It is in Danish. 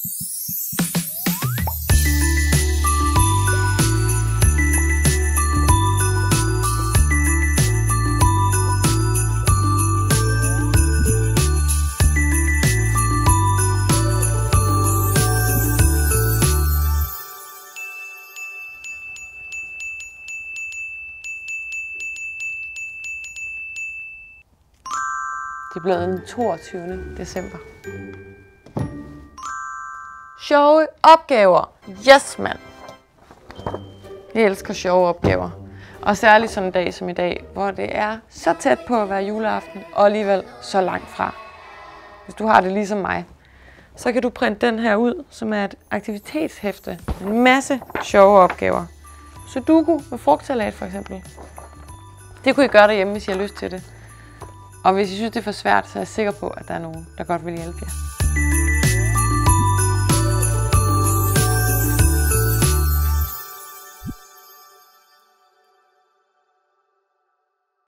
Det er blevet den 22. december. Sjove opgaver. Yes, mand. Jeg elsker sjove opgaver. Og særligt sådan en dag som i dag, hvor det er så tæt på at være juleaften, og alligevel så langt fra. Hvis du har det ligesom mig, så kan du printe den her ud, som er et aktivitetshæfte. En masse sjove opgaver. Sudoku med frugtsalat for eksempel. Det kunne I gøre derhjemme, hvis I har lyst til det. Og hvis I synes, det er for svært, så er jeg sikker på, at der er nogen, der godt vil hjælpe jer.